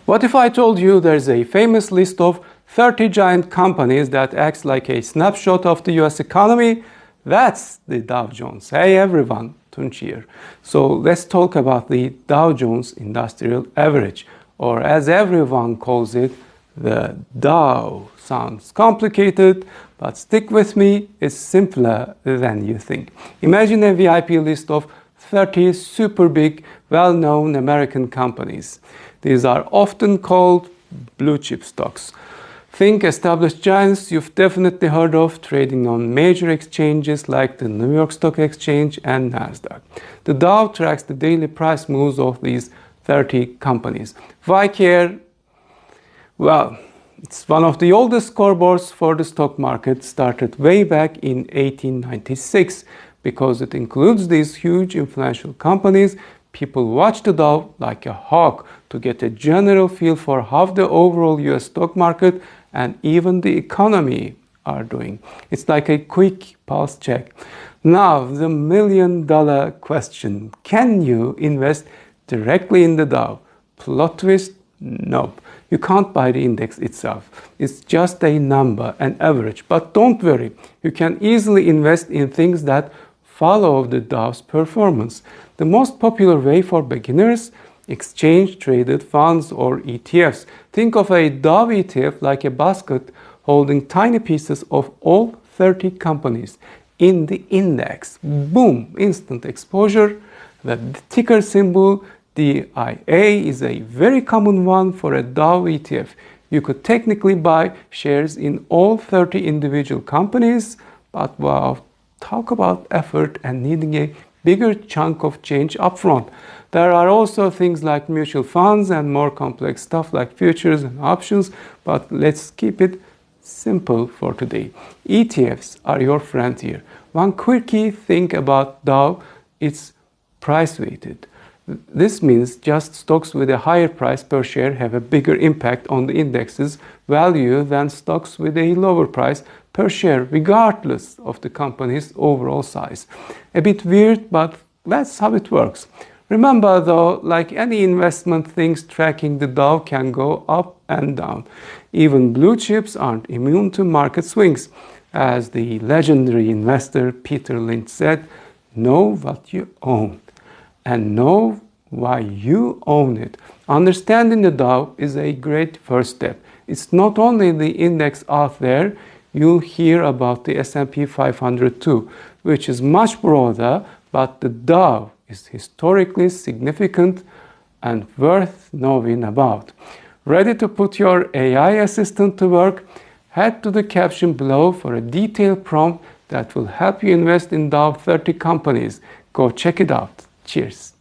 What if I told you there's a famous list of 30 giant companies that acts like a snapshot of the US economy? That's the Dow Jones. Hey everyone, Tunç here. So let's talk about the Dow Jones Industrial Average, or as everyone calls it, the Dow. Sounds complicated, but stick with me, it's simpler than you think. Imagine a VIP list of 30 super big, well-known American companies. These are often called blue chip stocks. Think established giants you've definitely heard of, trading on major exchanges like the New York Stock Exchange and Nasdaq. The Dow tracks the daily price moves of these 30 companies. Why care? Well, it's one of the oldest scoreboards for the stock market, started way back in 1896. Because it includes these huge influential companies, people watch the Dow like a hawk to get a general feel for how the overall US stock market and even the economy are doing. It's like a quick pulse check. Now, the million-dollar question: can you invest directly in the Dow? Plot twist: nope. You can't buy the index itself. It's just a number, an average. But don't worry, you can easily invest in things that follow the Dow's performance. The most popular way for beginners: exchange-traded funds, or ETFs. Think of a Dow ETF like a basket holding tiny pieces of all 30 companies in the index. Boom! Instant exposure. The ticker symbol DIA is a very common one for a Dow ETF. You could technically buy shares in all 30 individual companies, but wow, talk about effort and needing a bigger chunk of change upfront. There are also things like mutual funds and more complex stuff like futures and options, but let's keep it simple for today. ETFs are your friend here. One quirky thing about Dow: it's price weighted. This means just stocks with a higher price per share have a bigger impact on the index's value than stocks with a lower price per share, regardless of the company's overall size. A bit weird, but that's how it works. Remember though, like any investment, things tracking the Dow can go up and down. Even blue chips aren't immune to market swings. As the legendary investor Peter Lynch said, know what you own and know why you own it. Understanding the Dow is a great first step. It's not only the index out there. You'll hear about the S&P 500 too, which is much broader, but the Dow is historically significant and worth knowing about. Ready to put your AI assistant to work? Head to the caption below for a detailed prompt that will help you invest in Dow 30 companies. Go check it out. Cheers.